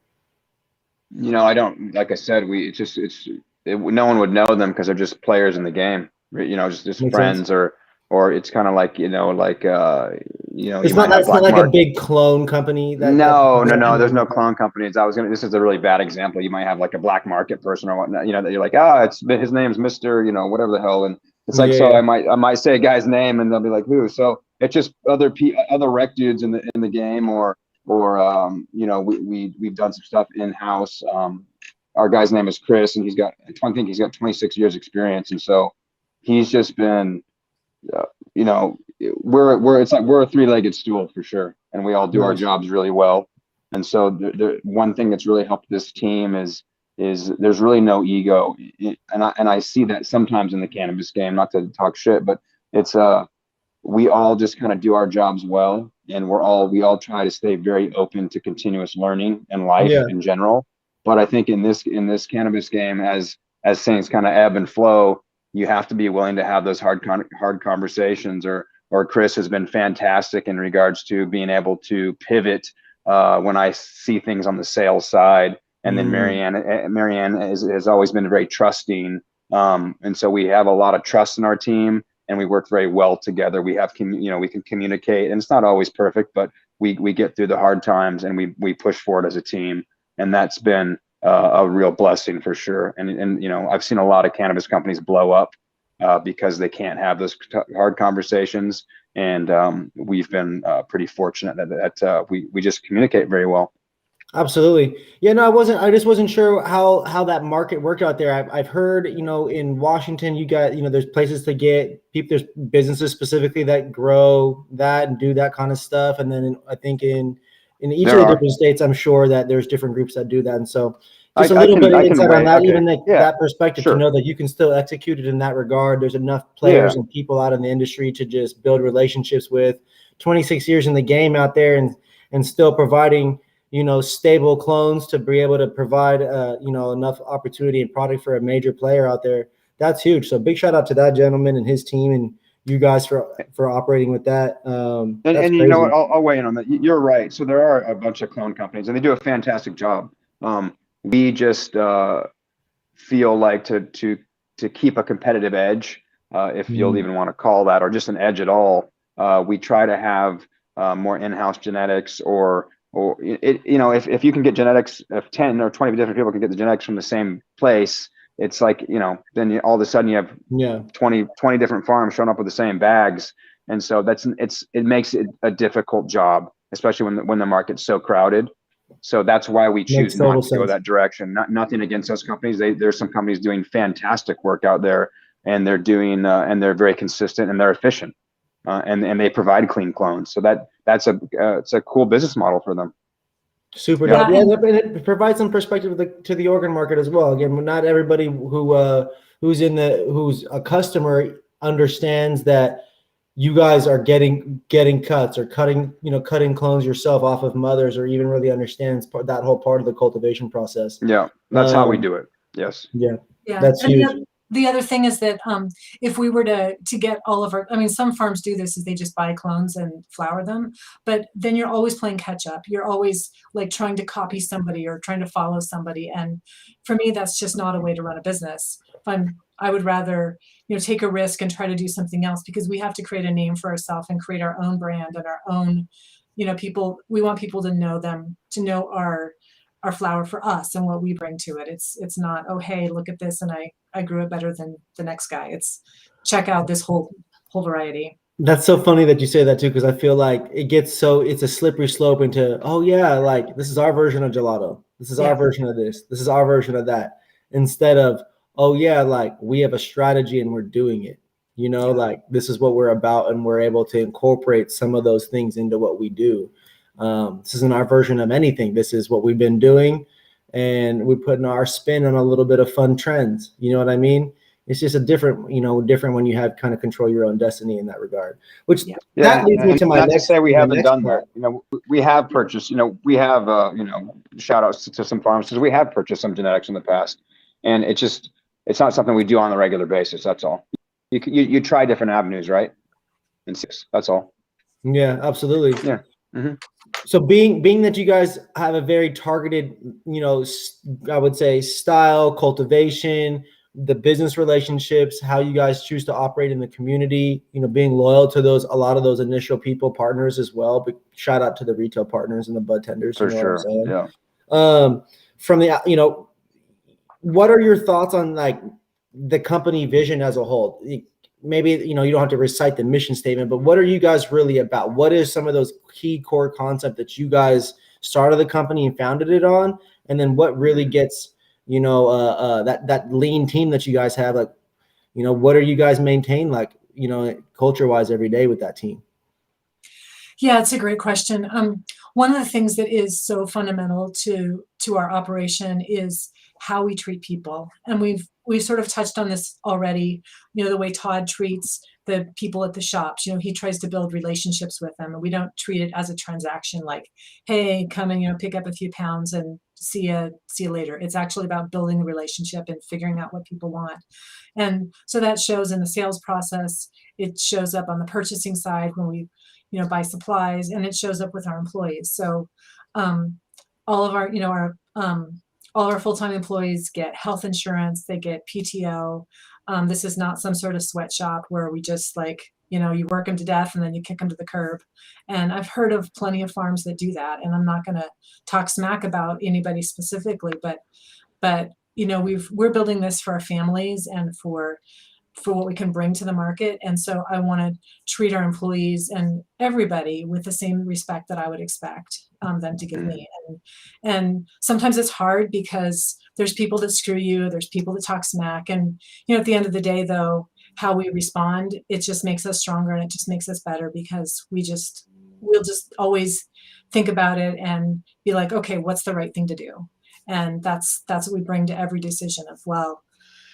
I don't, like I said, no one would know them because they're just players in the game, just Makes friends, sense. or it's kind of like, it's not like a big clone company. No, there's no clone companies. This is a really bad example. You might have like a black market person or whatnot, that you're like, his name's Mr., whatever the hell. And it's like, I might say a guy's name and they'll be like, who? So it's just other rec dudes in the game, or we've done some stuff in-house. Our guy's name is Chris, and I think he's got 26 years experience. And so he's just been, we're a three-legged stool for sure. And we all do our jobs really well. And so the one thing that's really helped this team is there's really no ego. And I see that sometimes in the cannabis game, not to talk shit, but it's, we all just kind of do our jobs well, and we all try to stay very open to continuous learning and life in general. But I think in this cannabis game, as things kind of ebb and flow, you have to be willing to have those hard conversations. Or Chris has been fantastic in regards to being able to pivot when I see things on the sales side. And then Marianne has always been very trusting, and so we have a lot of trust in our team. And we work very well together. We have, we can communicate, and it's not always perfect, but we get through the hard times, and we push forward as a team. And that's been a real blessing for sure. And I've seen a lot of cannabis companies blow up because they can't have those hard conversations. And we've been pretty fortunate that we just communicate very well. Absolutely. Yeah, no, I just wasn't sure how that market worked out there. I've heard, in Washington, you got, there's places to get people, there's businesses specifically that grow that and do that kind of stuff. And then I think in each of the different states, I'm sure that there's different groups that do that. And so just a little bit of insight on that, even that perspective to know that you can still execute it in that regard. There's enough players and people out in the industry to just build relationships with. 26 years in the game out there and still providing, stable clones to be able to provide, enough opportunity and product for a major player out there. That's huge. So big shout out to that gentleman and his team and you guys for operating with that. And you know what, I'll weigh in on that. You're right. So there are a bunch of clone companies and they do a fantastic job. We just feel like to keep a competitive edge, if you'll even want to call that, or just an edge at all. We try to have more in-house genetics or or if you can get genetics, if 10 or 20 different people can get the genetics from the same place, it's like, then all of a sudden you have 20 different farms showing up with the same bags. And so it makes it a difficult job, especially when the market's so crowded. So that's why we choose not to go that direction. Nothing against those companies. There's some companies doing fantastic work out there, and they're doing and they're very consistent and they're efficient, and they provide clean clones. So it's a cool business model for them. Super dope. Yeah, and it provides some perspective to the organ market as well. Again, not everybody who's a customer understands that you guys are getting cuts or cutting clones yourself off of mothers, or even really understands that whole part of the cultivation process. Yeah, that's how we do it. Yes. Yeah. That's huge. The other thing is that if we were to get all of our, some farms do this, is they just buy clones and flower them, but then you're always playing catch up. You're always like trying to copy somebody or trying to follow somebody. And for me, that's just not a way to run a business. I would rather, take a risk and try to do something else, because we have to create a name for ourselves and create our own brand and our own, people. We want people to know our flower for us and what we bring to it. It's not, oh, hey, look at this, and I grew it better than the next guy. It's check out this whole variety. That's so funny that you say that too, because I feel like it's a slippery slope into, oh yeah, like this is our version of gelato. This is our version of this. This is our version of that. Instead of, oh yeah, like we have a strategy and we're doing it. Like this is what we're about, and we're able to incorporate some of those things into what we do. This isn't our version of anything. This is what we've been doing, and we're putting our spin on a little bit of fun trends. You know what I mean? It's just different when you have kind of control your own destiny in that regard. Which that leads me to my not next. To say we haven't done part. that. We have purchased. We have shout outs to some farms, because we have purchased some genetics in the past, and it's not something we do on a regular basis. That's all. You try different avenues, right? And that's all. Yeah, absolutely. Yeah. Mm-hmm. So being that you guys have a very targeted, I would say style, cultivation, the business relationships, how you guys choose to operate in the community, being loyal to a lot of those initial partners as well. But shout out to the retail partners and the bud tenders. For sure. Yeah. From the, what are your thoughts on like the company vision as a whole? Maybe, you don't have to recite the mission statement, but what are you guys really about? What is some of those key core concepts that you guys started the company and founded it on? And then what really gets, that lean team that you guys have, like, what are you guys maintain, like, culture wise every day with that team? Yeah, it's a great question. One of the things that is so fundamental to our operation is how we treat people. And we've sort of touched on this already, the way Todd treats the people at the shops. He tries to build relationships with them, and we don't treat it as a transaction like, hey, come and, pick up a few pounds and see you later. It's actually about building a relationship and figuring out what people want. And so that shows in the sales process. It shows up on the purchasing side when we, buy supplies, and it shows up with our employees. So all of our, all our full-time employees get health insurance, they get PTO. This is not some sort of sweatshop where we just like, you work them to death and then you kick them to the curb. And I've heard of plenty of farms that do that. And I'm not going to talk smack about anybody specifically, but we're building this for our families and for what we can bring to the market. And so I want to treat our employees and everybody with the same respect that I would expect them to give me. And sometimes it's hard because there's people that screw you, there's people that talk smack. And, at the end of the day, though, how we respond, it just makes us stronger, and it just makes us better, because we'll just always think about it and be like, okay, what's the right thing to do? And that's what we bring to every decision of, well,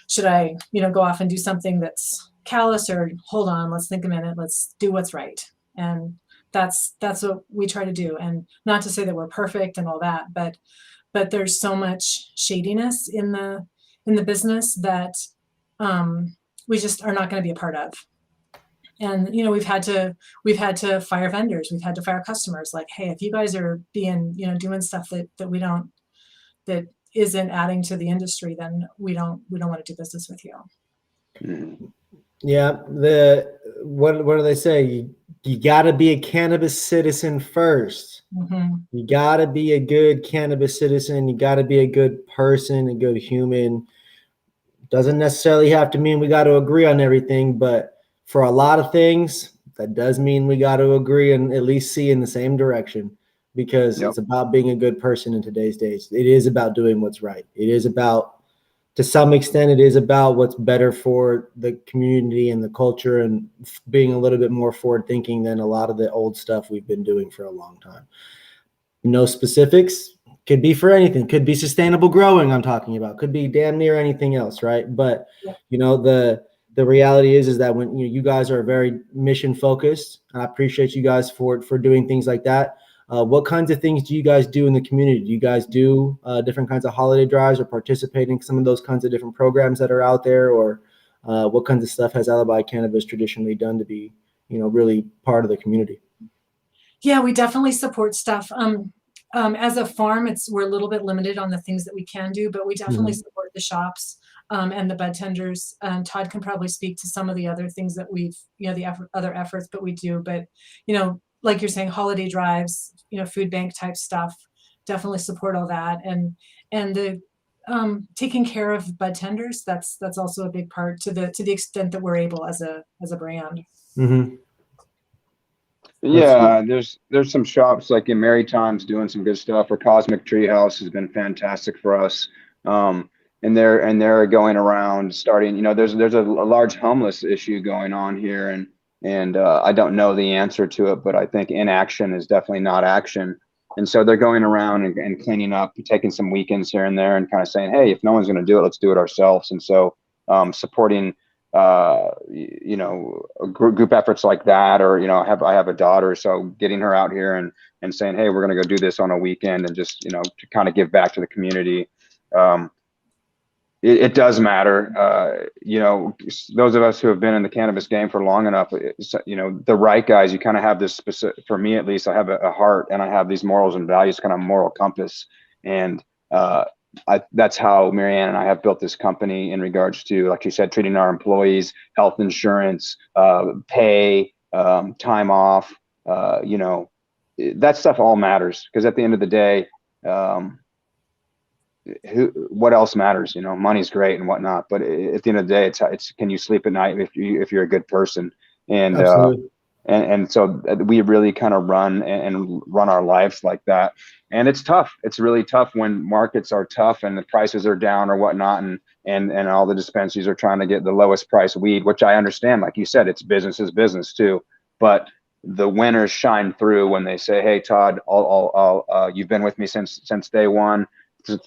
should I, go off and do something that's callous, or hold on, let's think a minute, let's do what's right. And that's what we try to do. And not to say that we're perfect and all that, but there's so much shadiness in the business that we just are not going to be a part of. And we've had to fire vendors, we've had to fire customers. Like, hey, if you guys are being doing stuff that we don't, that isn't adding to the industry, then we don't want to do business with you. Yeah, what do they say? You got to be a cannabis citizen first. Mhm. You got to be a good cannabis citizen. You got to be a good person, a good human. Doesn't necessarily have to mean we got to agree on everything, but for a lot of things, that does mean we got to agree and at least see in the same direction, because Yep. it's about being a good person in today's days. It is about doing what's right. It is about, to some extent, it is about what's better for the community and the culture, and being a little bit more forward thinking than a lot of the old stuff we've been doing for a long time. No specifics, could be for anything, could be sustainable growing I'm talking about, could be damn near anything else, right? But Yeah. the reality is that when you guys are very mission focused, and I appreciate you guys for doing things like that. What kinds of things do you guys do in the community? Do you guys do different kinds of holiday drives or participate in some of those kinds of different programs that are out there? Or what kinds of stuff has Alibi Cannabis traditionally done to be, really part of the community? Yeah, we definitely support stuff. As a farm, we're a little bit limited on the things that we can do, but we definitely support the shops and the bud tenders. Todd can probably speak to some of the other things that other efforts, but we do. But like you're saying, holiday drives, food bank type stuff, definitely support all that, and the taking care of bud tenders. That's also a big part to the extent that we're able as a brand. Mm-hmm. Yeah, there's some shops like in Marytime's doing some good stuff, or Cosmic Treehouse has been fantastic for us. And they're going around starting, there's a large homeless issue going on here, and I don't know the answer to it, but I think inaction is definitely not action. And so they're going around and cleaning up, taking some weekends here and there, and kind of saying, hey, if no one's going to do it, let's do it ourselves. And so supporting group efforts like that, or I have a daughter, so getting her out here and saying, hey, we're going to go do this on a weekend, and just to kind of give back to the community. It does matter. Those of us who have been in the cannabis game for long enough, the right guys, you kind of have this specific, for me at least, I have a heart, and I have these morals and values, kind of moral compass. And that's how Marianne and I have built this company, in regards to, like you said, treating our employees, health insurance, pay, time off. That stuff all matters, because at the end of the day, what else matters? Money's great and whatnot, but at the end of the day, it's can you sleep at night if you're a good person? And Absolutely. and so we really kind of run our lives like that. And it's tough. It's really tough when markets are tough and the prices are down or whatnot, and all the dispensaries are trying to get the lowest price weed, which I understand. Like you said, it's business is business too. But the winners shine through when they say, hey, Todd, you've been with me since day one,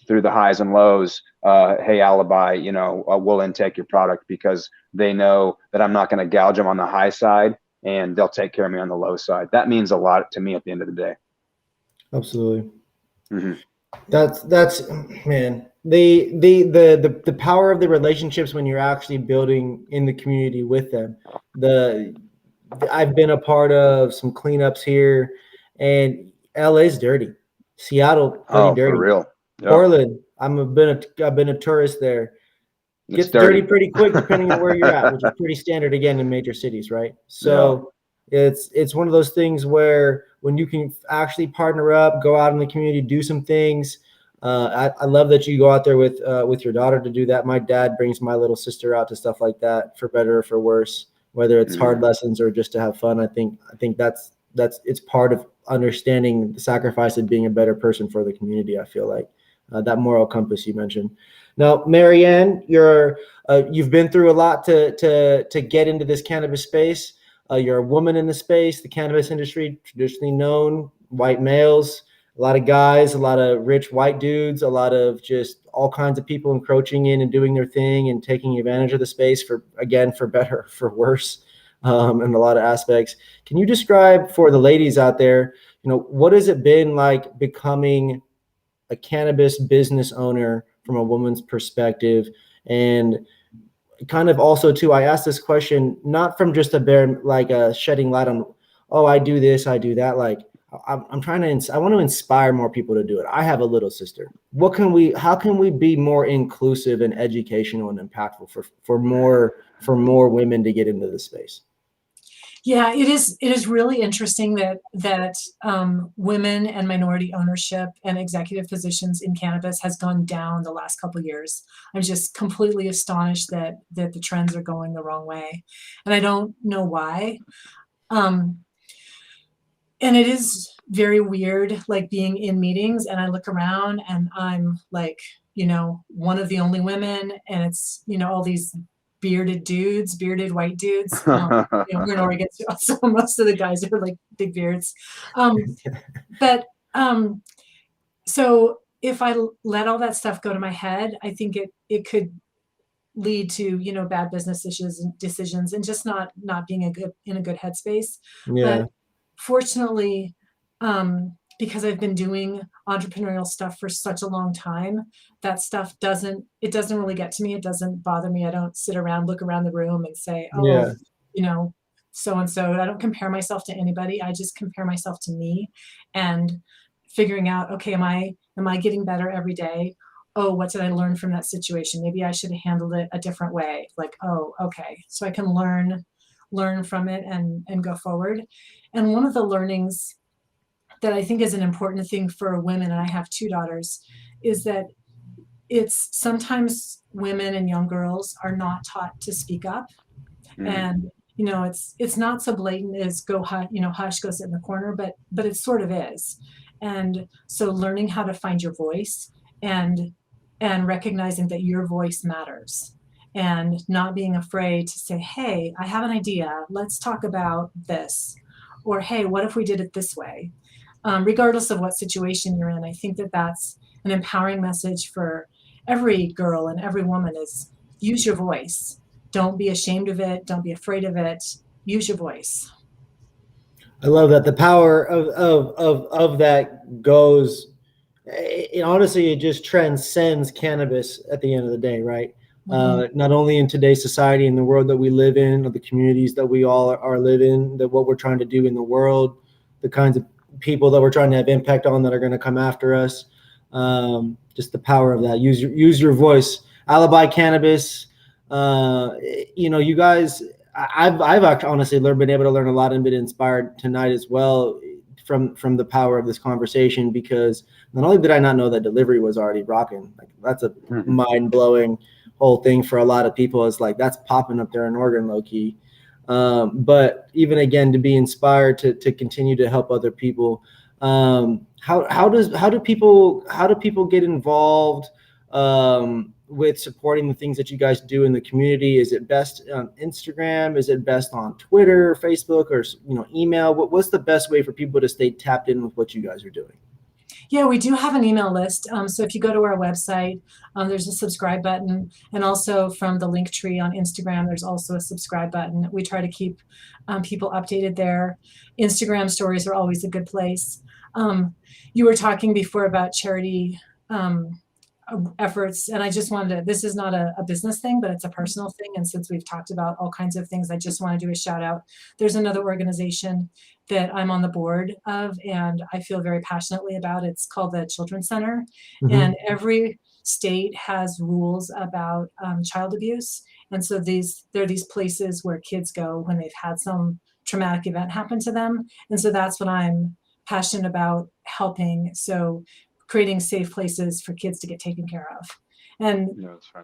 through the highs and lows. Hey, Alibi, we'll intake your product, because they know that I'm not going to gouge them on the high side, and they'll take care of me on the low side. That means a lot to me at the end of the day. Absolutely. Mm-hmm. That's man, the power of the relationships when you're actually building in the community with them. I've been a part of some cleanups here, and LA's dirty. Seattle, pretty Oh, for dirty. real. Yep. Portland, I've been a tourist there. It's Gets dirty dirty. pretty quick depending on where you're at, which is pretty standard again in major cities, right? So it's one of those things where when you can actually partner up, go out in the community, do some things. I love that you go out there with your daughter to do that. My dad brings my little sister out to stuff like that, for better or for worse, whether it's hard lessons or just to have fun. I think that's it's part of understanding the sacrifice of being a better person for the community. I feel like that moral compass you mentioned. Now, Marianne, you've been through a lot to get into this cannabis space. You're a woman in the space. The cannabis industry, traditionally known, white males, a lot of guys, a lot of rich white dudes, a lot of just all kinds of people encroaching in and doing their thing and taking advantage of the space, for better, for worse, in a lot of aspects. Can you describe for the ladies out there, what has it been like becoming a cannabis business owner from a woman's perspective? And kind of also too, I asked this question not from just a bare, like shedding light on, oh, I do this, I do that. Like, I'm trying to, I want to inspire more people to do it. I have a little sister. How can we be more inclusive and educational and impactful for more women to get into this space? Yeah, it is really interesting that women and minority ownership and executive positions in cannabis has gone down the last couple of years. I'm just completely astonished that the trends are going the wrong way, and I don't know why. And it is very weird, like being in meetings and I look around and I'm like, one of the only women, and it's, all these bearded white dudes. We're in Oregon, so most of the guys are like big beards. But so if I let all that stuff go to my head, I think it could lead to, bad business decisions and just not being in a good headspace. Yeah. But fortunately, because I've been doing entrepreneurial stuff for such a long time, that stuff doesn't really get to me. It doesn't bother me. I don't sit around, look around the room and say, oh, so and so. I don't compare myself to anybody. I just compare myself to me and figuring out, okay, am I getting better every day? Oh, what did I learn from that situation? Maybe I should have handled it a different way. Like, oh, okay. So I can learn from it and go forward. And one of the learnings that I think is an important thing for women, and I have 2 daughters, is that it's sometimes women and young girls are not taught to speak up. And it's not so blatant as hush, go sit in the corner, but it sort of is. And so learning how to find your voice and recognizing that your voice matters and not being afraid to say, hey, I have an idea, let's talk about this, or hey, what if we did it this way? Regardless of what situation you're in, I think that that's an empowering message for every girl and every woman is use your voice. Don't be ashamed of it. Don't be afraid of it. Use your voice. I love that. The power of that goes, honestly, it just transcends cannabis at the end of the day, right? Not only in today's society, in the world that we live in, or the communities that we all are living, that what we're trying to do in the world, the kinds of people that we're trying to have impact on that are going to come after us. Just the power of that. Use your voice. Alibi Cannabis. You guys, I've honestly been able to learn a lot and been inspired tonight as well from the power of this conversation, because not only did I not know that delivery was already rocking, like that's a mind-blowing whole thing for a lot of people. It's like that's popping up there in Oregon low key. But even again, to be inspired to continue to help other people. How do people get involved with supporting the things that you guys do in the community? Is it best on Instagram? Is it best on Twitter, Facebook, or email? What's the best way for people to stay tapped in with what you guys are doing? Yeah, we do have an email list. So if you go to our website, there's a subscribe button, and also from the link tree on Instagram, there's also a subscribe button. We try to keep people updated there. Instagram stories are always a good place. You were talking before about charity efforts, and I just wanted to, this is not a business thing, but it's a personal thing. And since we've talked about all kinds of things, I just want to do a shout out. There's another organization that I'm on the board of and I feel very passionately about. It's called the Children's Center. And every state has rules about child abuse. And so there are these places where kids go when they've had some traumatic event happen to them. And so that's what I'm passionate about helping. So creating safe places for kids to get taken care of. And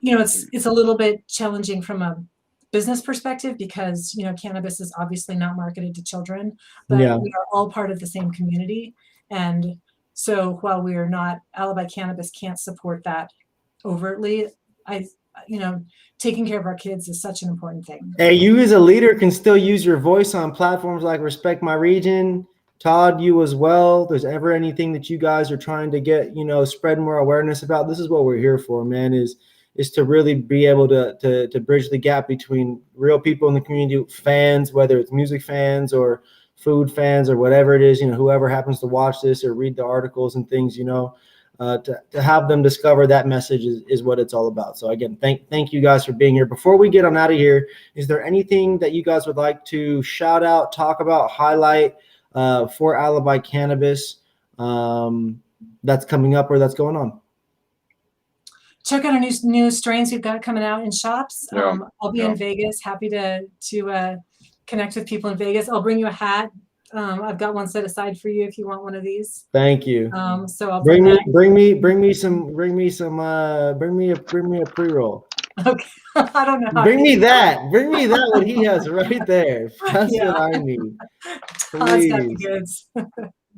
it's a little bit challenging from a business perspective because cannabis is obviously not marketed to children, but we are all part of the same community. And so while we are not, Alibi Cannabis can't support that overtly, taking care of our kids is such an important thing. Hey, you as a leader can still use your voice on platforms like Respect My Region. Todd, you as well. There's ever anything that you guys are trying to get, spread more awareness about, this is what we're here for, man, is to really be able to bridge the gap between real people in the community, fans, whether it's music fans or food fans or whatever it is, whoever happens to watch this or read the articles and things, to have them discover that message is what it's all about. So again, thank you guys for being here. Before we get on out of here, is there anything that you guys would like to shout out, talk about, highlight? for Alibi Cannabis that's coming up or that's going on? Check out our new strains we've got coming out in shops. Yeah. I'll be in Vegas. Happy to connect with people in Vegas. I'll bring you a hat. I've got one set aside for you if you want one of these. Thank you. So I'll bring me a pre-roll. Okay. I don't know. Bring me that what he has right there. That's Yeah. what I need. Todd's got the Please. goods.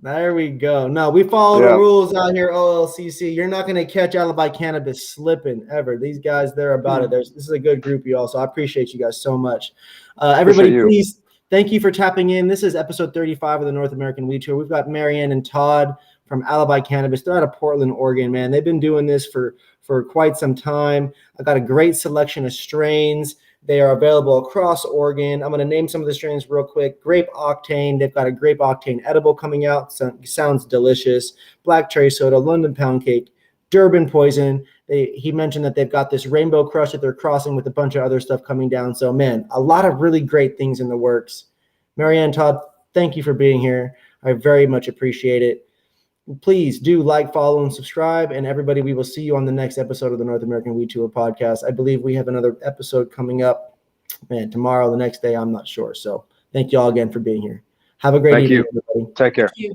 There we go. No, we follow the rules out here, OLCC. You're not going to catch Alibi Cannabis slipping ever. These guys, they're about it. This is a good group, y'all. So I appreciate you guys so much. Everybody, please, thank you for tapping in. This is episode 35 of the North American Weed Tour. We've got Marianne and Todd from Alibi Cannabis. They're out of Portland, Oregon, man. They've been doing this for quite some time. I got a great selection of strains. They are available across Oregon. I'm going to name some of the strains real quick. Grape Octane. They've got a Grape Octane edible coming out. Sounds delicious. Black Cherry Soda, London Pound Cake, Durban Poison. He mentioned that they've got this Rainbow Crush that they're crossing with a bunch of other stuff coming down. So, man, a lot of really great things in the works. Marianne, Todd, thank you for being here. I very much appreciate it. Please do like, follow, and subscribe. And everybody, we will see you on the next episode of the North American Weed Tour podcast. I believe we have another episode coming up, man, tomorrow, the next day, I'm not sure. So thank you all again for being here. Have a great evening, everybody. Take care. Thank you.